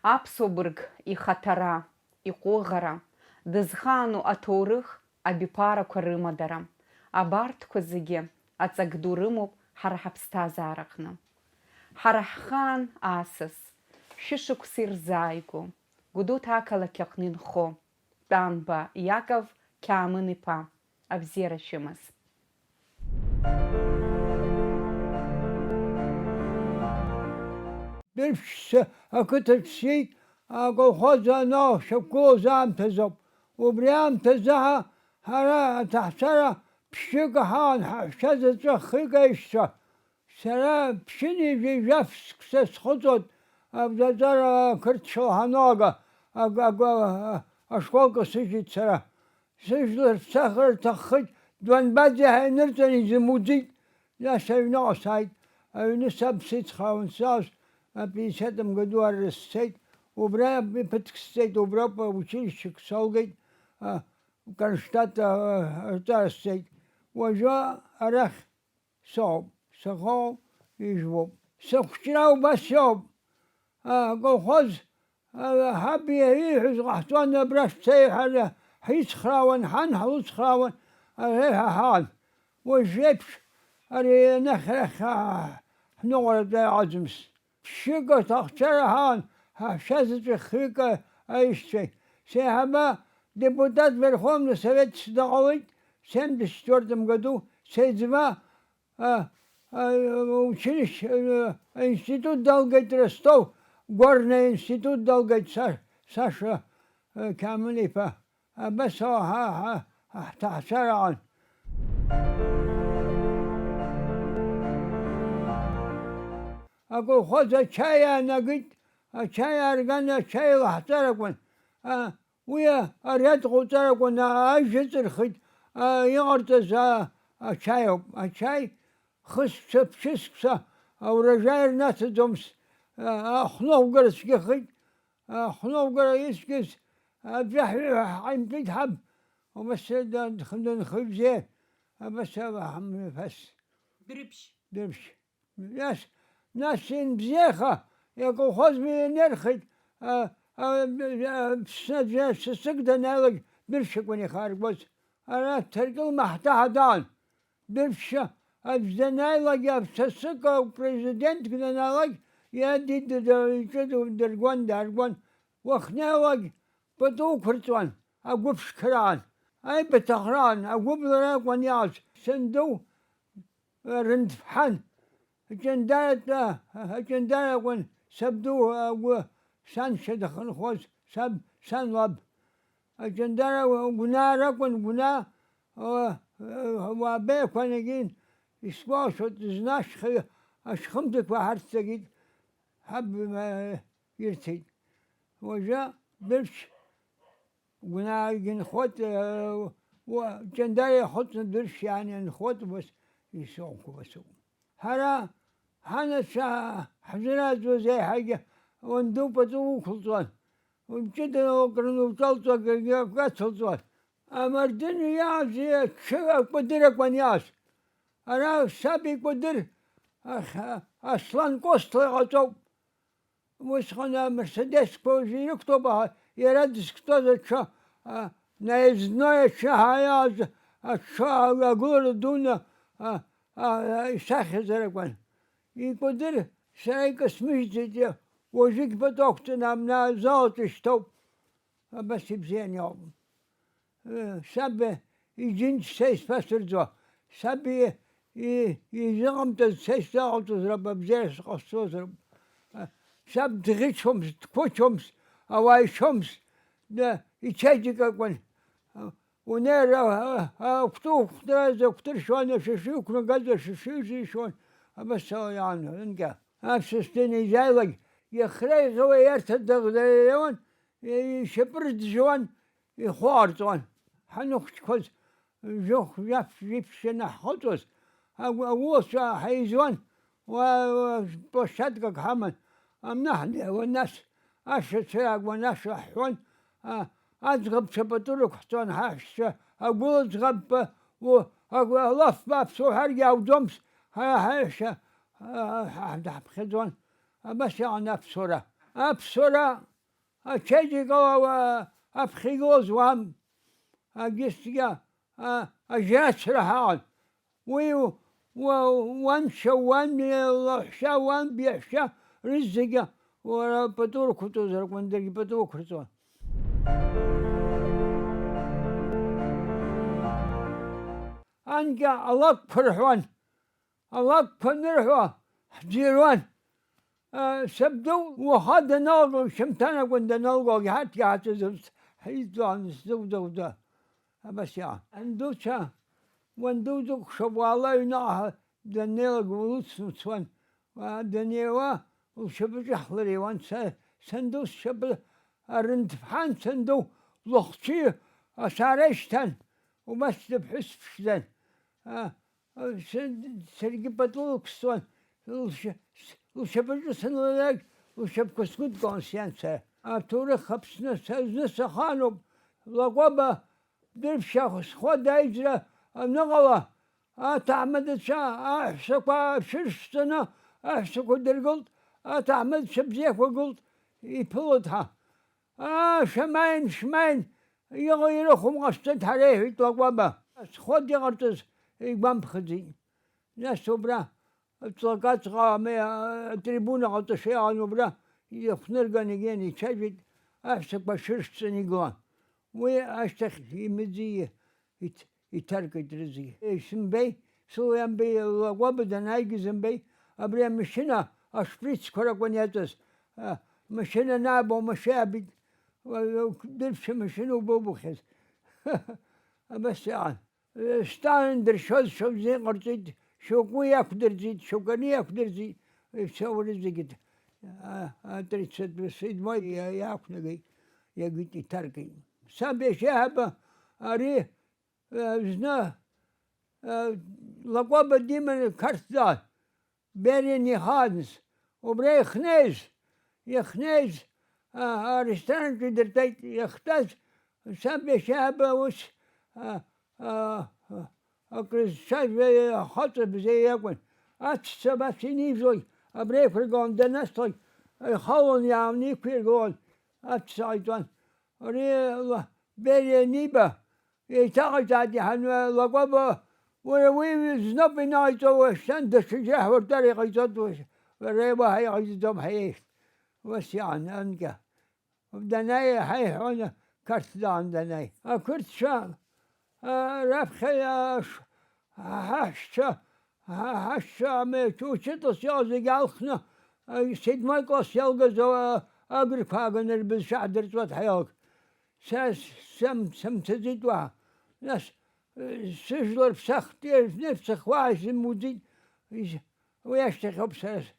Аԥсуа ихаҭара, иҟәыӷара, дызхаану аҭоурых, абиԥарақәа рымадара. Абарҭқәа зегьы аҵак ду рымоуп ҳара ҳаԥсҭазаараҟны. Ҳара ҳхаан асас, шәышықәса ирзааиго, Гәдоуҭа ақалақь аҟны инхо, Тәанба Иаков Қьаамын-иԥа, абзиара шәымаз. Дыршьса ақыҭаҿ сиит, аколхоз ано шьақәгылоз аамҭазоуп. Убри аамҭазы ҳара аҭаҳцәара ԥшьшьык ҳаан, ҳаҳәшьа заҵәы хҩык аишьцәа. Сара ԥшьынижәи жәаф-ск сазхәыцуан абзаҵәара қырҭшьылҳанолага ашколка сыжьит сара. Сыжәлар сахар рҭаххеит, Дуанбаӡе ҳаинырҵан изымуӡит. Нас аҩныҟа сааит. Аҩны саб сицхраауан сааз 50 году ара сцеит. Убра ԥыҭк сцеит, уброуп училищек салгеит. Кронштадт аҿар сцеит. Уажәы арахь соуп, саӷоуп, ижәуп. Сыхәҷра убас иоуп. Аколхоз ҳаби ииҳәоз ҟаҳҵон, абра шәцеиҳәара ҳицхраауан, ҳан ҳлыцхраауан, ареиҳа ҳаан. Уажә еиԥш ари анахь ҳныҟәаратәы иҟаӡамызт. Ԥшьшьык аҭахцәара ҳаан, ҳаҳәшьа заҵәы хҩык аишьцәеи. Сеиҳаба депутат Верховный Совет дҟалеит 74 году. Сеиҵба училище, институт далгеит Ростов, горный институт далгеит Саша Қьаамын-иԥа. Абас ҳҭаҳцәара аан. Аколхоз ачаи аанагеит, ачаи аарган, ачаи лаҳҵаракәын. Уи ариад ҟауҵаракәын, ажә ыҵырхит. Иҟарҵаз ачаи ауп. Ачаи хысқәса, ԥшьыскәса аурожаи рнаҭаӡомызт. Ахәныҟәгара цәгьахеит. Ахәныҟәгара ицәгьаз аӡәаҳәаҩ ҳҟаимҵеит ҳаб. Убас дынхаҩбзиа. Абас ҳамҩаԥас. Дырԥшь. Нас инбзиаха, аколхоз миллионерхеит. Сасык даналаг дыршьақәан ихааргоз. Ара Ҭаркьыл Маҳҭаҳа даан. Дыршьа аӡә данааилак, сасык президентк данаалак, иҿы дааргон. Уахнеилак пату ықәырҵуан, агәы ԥшқараан, аибаҭахраан, агәыблара акәын иааз. Санду рындԥҳан. Аҷандар акәын сабду агәы саншьа дахьынхоз, сан лаб. Аҷандар гәнаа ракәын, гәнаа уаабеиақәа нагин. Исгәалашәоит, зны ашьхымҭақәа ҳарцагит, ҳаб ирҭеит. Уажәы дыршьь гәнаагьы нхоит, Ҷандар иахәыцны дыршьь иаанхоит, убас исоуқәа басоуп. Ҳара ҳанацәа ҳзыразуаз еиҳагьы уанду пату уқәылҵуан. Ҷыдала крынуҿалҵо акгьы ацылҵуан. Амардын иааз акәадыр акәын иааз. Ара саб икәадыр Аслан Костла иҟаҵоуп. Усҟан амерседесқәа ирықәтәоуп, иара дызкҭоз аҽы наездной аҽы ҳаиааз аҽы агылара дуны исахьазар акәын. Икәадыр сара икасмыжьӡеит, уажәыгь пату ақәҵаны амнаазалаҵәы ишьҭоуп. Абас ибзиан иоуп. Саб иџьынџь са исԥасырӡуа, саб изыҟамҵаз са исзаҟалҵозароуп, абзиара сҟасҵозароуп. Саб дӷьычуамызт, дқәычуамызт, ауаа ишьомызт, ичаиџьыка акәын. Унеир акәтыр шьуан, ашәышәы иқәнагаз ашәышәы изишьуан. Абас ала иаан рынкьа. Аԥсуа данизааилак, иахра иӷьуа иарҭа дагәдариауан, ишьапы рыӡәӡәауан, ихәы ҟарҵуан. Ҳаныхәҷқәаз жәаф иԥшьаны ҳхыҵуаз, аусуцәа ҳаизуан, площадкак ҳаман. Амна ҳнеиуан, нас ашәацәа иаакуан, ашәа ҳҳәон. Аӡӷабцәа пату рықәҳҵон, ҳаҳәшьцәа агәыла ӡӷаб алаф бааԥс уҳәаргьы иаауӡомызт. Ҳара ҳаҳәшьа даҳԥхьаӡон. Абас иҟан аԥсуара. Аԥсуара أشجع قوا أبخيجوز وام أجسيا أجاس رهان ويو وان شوان يحشا وان بيحشا رزقا ورا بدور كتوز ركون دري بدور كتوز أنجا الله فرحوان الله فنرحوا حجيروان سبدو وهذا نالو شمتانا قند نالو حتى زبط حيزان زودو ده بس يا اندوشا واندوزو شوالا يناها دنيا قولوس نسوان ودنيا وشبج حلري وان سندو شبل أرنت فحان سندو لخشي أسارشتن وبس بحس فشدن سرقي بطلوك سوان وشبج سنولاك وشبك سكوت كونسيانسا أتوري خبسنا سازنا سخانو لقوبة درب شخص خود اجرا نغلا تعمد شا احسكوا شرش سنة احسكوا درقلت تعمد شبزيك وقلت يبلطها شماين يغيرهم غشتت عليه يطلقوا خود يغرتز يقام بخزي ناس برا اطلقات غامي تريبونا غطشي عنو برا يخنرقان يجيني يتشاجد احسكوا شرش سنة يقلان واشتخ في مزيه يترك درزي سنبي سويان بي وابدا نايجزن بي ابري مشينا اشبريتس كرك ونياتس مشينا نابو مشابد ودربش مشينا بوبوخز بس يعني ستان درشوز شو زي قرطيت شو قوي اقدر زيد شو قني اقدر زيد يسوي رزق كده تريد سد بسيد ما ياكل يجي يتركي سبي شهبة أريه زنا لقوا بديما كرتدان بيرين يخادس وبري يخنيز أرستان قدرتيت يختز سبي شهبة وش أكرز شايف خطب زي يكون أتسبع سنين زوي أبري فرقون دنستوي يخلون يعمني فرقون أتسايدون أري بيري نيبا يتاقش عادي حنو لقوبة وروي زنب نايتو وشند الشجاح والطريق يصدوش والريبا هي عزيزهم حيش وسيان أنكا ودناي حي هنا كرتدان دناي أكرت شام ربخي هشا ميتو شتوس يازي قالخنا سيد مايكوس يلقز أقرب هاقن البز شعدر توت حيوك سم تزيد واحد ناس سجلر بسختير نفسخ واحد المدين ويشتغل بسرس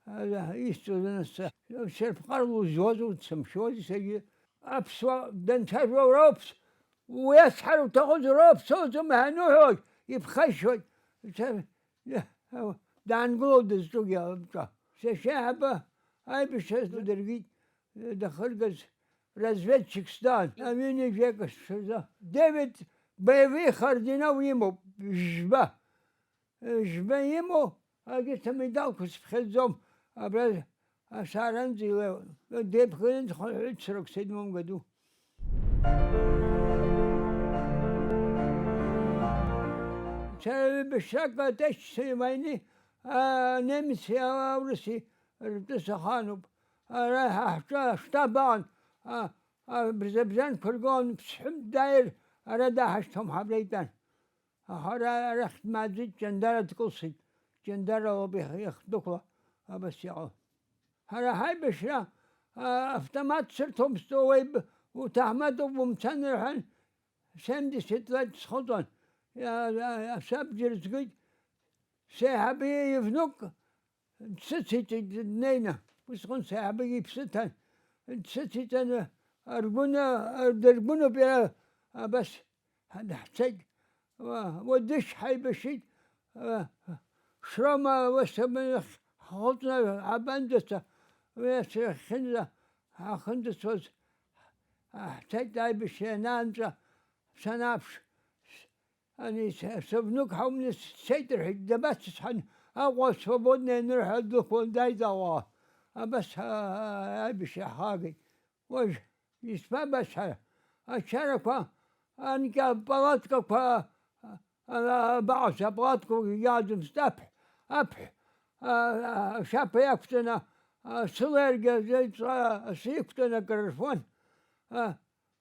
هذا يستوى نفسه شرف قربو زوز وتسمشوز سيجي أبسوا دنتهروا روبس ويسحر وتاخذ روبس وزم هنوحوي يبخشوي دان قلود الزوجة بتاع شهبة هاي بشهد درجيت دخل قز разведчикстан أميني فيك شذا ديفيد بيفي خردنا ويمو جبا يمو أجيت ميدالكس بخزوم أبرز أشارنزي لو ديب خلين خلين تسرق سيد مم قدو سبب بالشقة تش سيميني نمسي أورسي رتسخانوب رايح اشتبان برزبزان كرقون بسحب داير أردا حشتهم حبريتان رخت ما زيد جندرة تقصد جندرة وبيخ يخدقوا بس يعو هاي بشرا افتمات سرتهم ستويب وتحمدوا ومتنرحن سمدي ستلات سخطون يا ساب جرزقيد سيحبي يفنوك ستسيت النينة وسخن سيحبي يبستن ستسيت أنا دربونا بيها بس هذا حسيت ودش حي بشيت شرما وسمن خلطنا عبندسة ويش خنزة خندس وز حسيت هاي بشينانزة سنافش أني سبنوك حومني سيتر حد بس حن أقوى سبودنا نروح الدخول دايدا بس هاي بشي حاجي وش يسمى بشر الشركة أنك بلاطك أنا بعض بلاطك يازم ستبح أبح شاب يكتنا صغير جزيت سيكتنا كرفون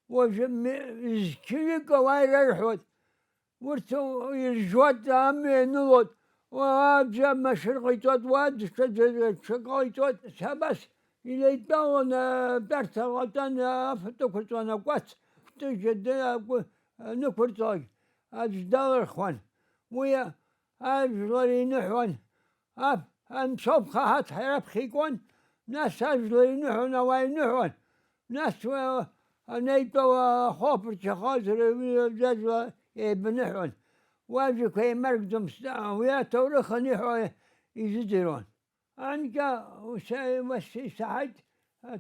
وجم كيك وين رحوت ورتو يرجوت أمي نلوت وأبجا مشرقي توت واد شقاي توت شبس إلى يتبون برتغتان فتوكت وأنا قوت تجد نكرتاي أجدار إخوان ويا أجلري نحوان أن صبخة هات حرب خيكون ناس أجلري نحوان وين نحوان ناس نيتو خوفر شخاصر جزوة بنحوان واجي كي مرقدم ويا تورخ نحو يزدرون أنك وسي سعد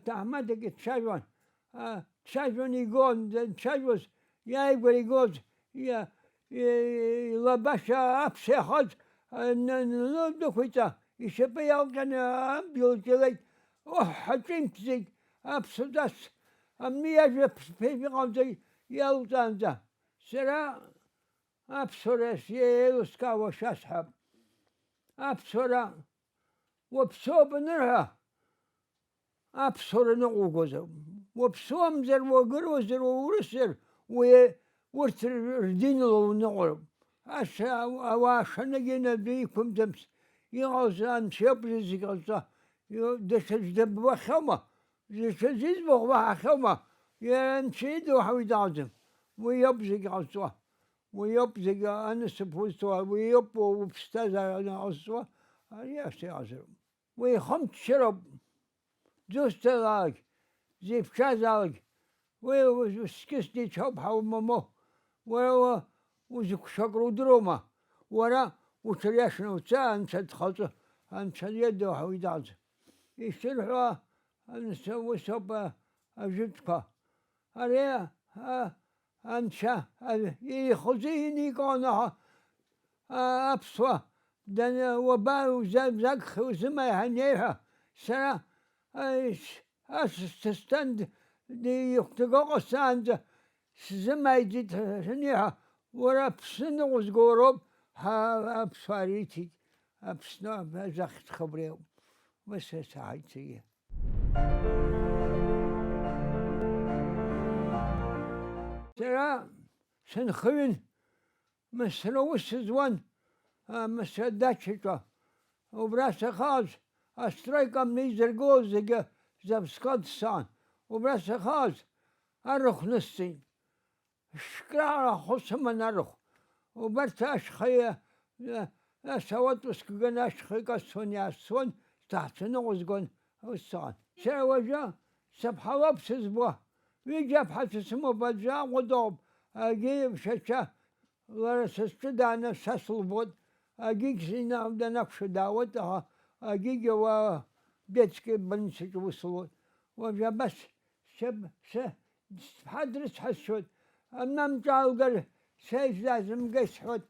تعمدك تشاجون تشاجون يقول تشاجوز يا يقول يقول يا لباشا أبسي خد ندخويتا يشبه يوكن بيوتي حجين تزيك أبسدس أمي أجب في غمزي يوتانزا سرا أبصرس يلسكا وشاسحب أبصرا وبصوب نرها أبصر نقوقوزا وبصوم زر وقروزر وورسر وورتر ردين لو نقرب أواشا نجينا بيكم دمس يغوزان شبرز يغوزا دشج دب وخوما دشج وخوما ينشيد وحوي دعزم ويبزق عزوه ويبزق أنا سبوزتوا ويب وبستاذ أنا عزوه أنا أستيعزم ويخمت شرب دوست لاج زيف شازاج وسكسني شوب حو مامو وزك شقرو دروما ورا وتريشنا وتسا أنشد خلطه أنشد يده وحوي دعزم يشترحوا نسوي صوب أجدك أريا أنشا يخزيني كونها أبصوا دنا وباو زك وزما هنيها سرا أستند دي يختقق ساند زما يجد هنيها ورا بسن وزقورب ها أبصاريتي أبسنا بزخت خبريو بس ساعتي ترى سنخوين مسلوس زوان مسداتشتا وبراس خاز استرايكم نيزر جوز زبسكات سان وبراس خاز أرخ نسين شكرا خصم نرخ وبرتاش خيا لا سوات وسكجنا شخيكا سونيا سون تحسن وزقون وسان شاوجا سبحة وابسز بوه ويجاب حتى سمو بجا ودوب أجيب شاشة ورسست دانا ساسل بود أجيك سينا بدناكش داوتها أجيك و بيتسكي بنسك وصلوا وجا بس شب حدرس حسود أمام جالقر سيف لازم قسحود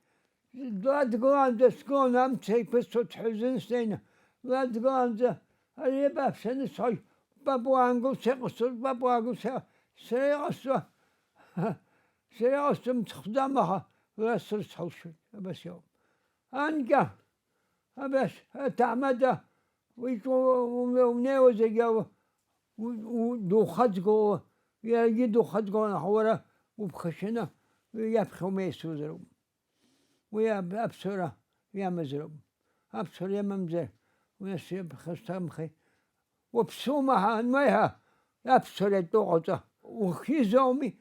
لا تقول دسكون أم تيبسو تحزن سينا لا تقول هذه بابسن صاي بابو أنقل سيقصر بابو أنقل سيقصر سيقصر متخدمها ويسر صلشد بس يوم أنقى بس تعمد ونيوز جو ودو خدقو يجدو خدقو نحورة وبخشنة يبخو ميسو زروب ويا أبصرة يا مزروب أبصر يا ممزر ويسيب خستمخي وبسومها نميها أبصر الدغطة وخيزومي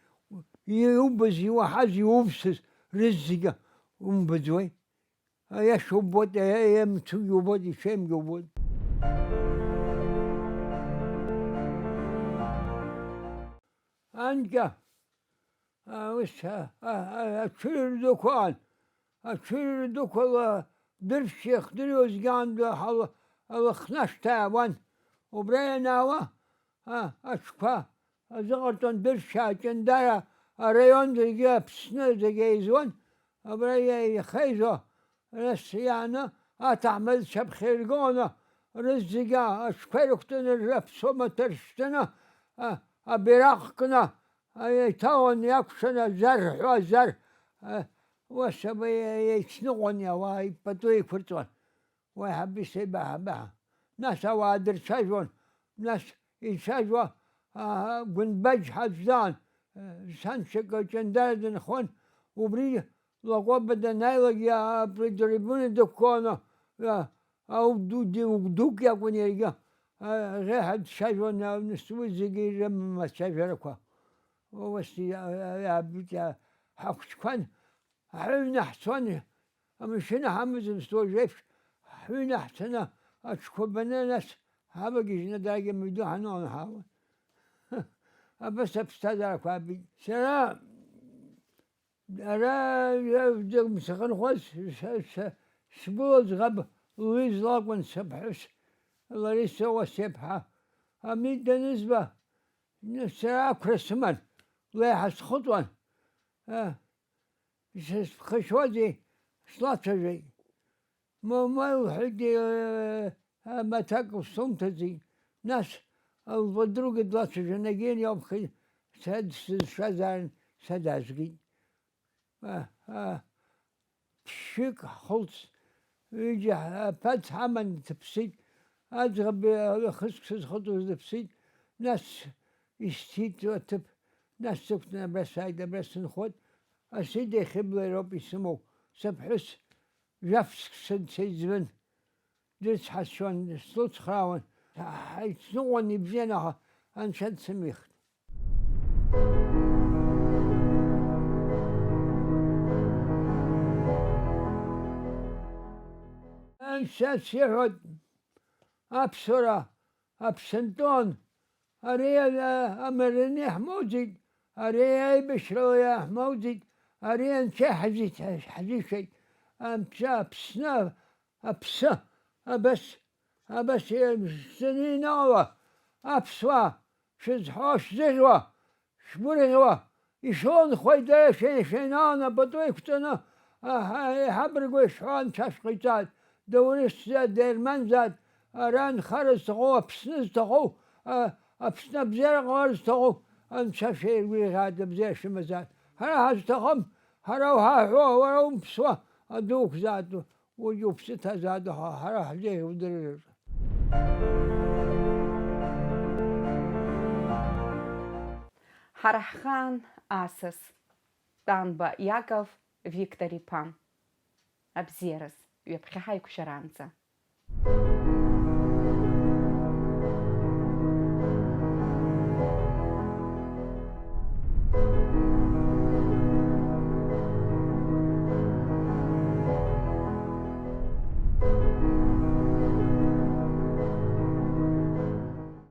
يوبزي وحاز يوبسس رزقة ومبزوي يا شوبوت يا متو يوبوت يشيم يوبوت أنجا وش أشير دكان أشير دكان درشيخ دريوز قام الله خناش تاوان وبريناوا أشكا زغرتون درشاكن دارا ريون زيجا بسنة زيجيزون وبريا يخيزو رسيانا أتعمل شب خيرقونا رزقا أشكركتن الرفسو ما ترشتنا أبراقنا يتون يكشنا زرح وزر وسبي يسنقون يا واي بتوي فرتون ويحبي سباها بها ناس وادر سجون ناس يسجوا بنبج حزان سانشك جندردن خون وبري لقوا بدنا نايلق يا بريدريبون دكونا يا أو دوك يا كونيرجا غير حد شجون نسوي زجير ما شجركوا ووستي يا بيت حقش كان حين أحسن مشينا حمز مستوجف حين أحسن أشكو بنانس هبقيش نداقي مدو حنون حاول بس أبستدرك أبي سلام أنا يبدأ مسخن خوش سبوز غب ويز لاقون سبحش الله يسوى سبحة أميد نسبة نسرا كرسمان لا يحس خطوان خشوزي سلاتشي ما يوحدي ما تاكل صمتزي ناس البدروق دلاتشي نجين يوم خي سد شزان سدازقي شيك خلص يجي بات حمن تبسيط أجرب خسكس خطوز تبسيط ناس يشتيت وتب ناس سكتنا بس هيدا بس نخد أسيدي خبلة ربي سمو سبحس جافسك سد سيزمن درس حسون سلوت خراون هيتنوان يبزينها أنشد سميخ أنشد سيرود أبصرة أبسنتون أريد أمرنيح موجود أريد بشروية موجود أريد شي حزيت شي أمشى بسنا أبسا أبس سنين أوه أبسوا شزحوش زجوا شبرغوا يشون خويدا شينانا بدوي كتنا حبرقوا شحون شاشقيتات دوريس دير منزاد أران خرز تغو أبسنز تغو أبسنا بزير غارز تغو أمشى شير ويغاد بزير شمزاد هرا هستغم هرا وها ورا بسوا أدوك زاد ويوبستها زادها هرا حليه ودرر Хараххан Асыс, Танба Яков Виктори Пан, Абзерас, Вепхихай Кушаранца.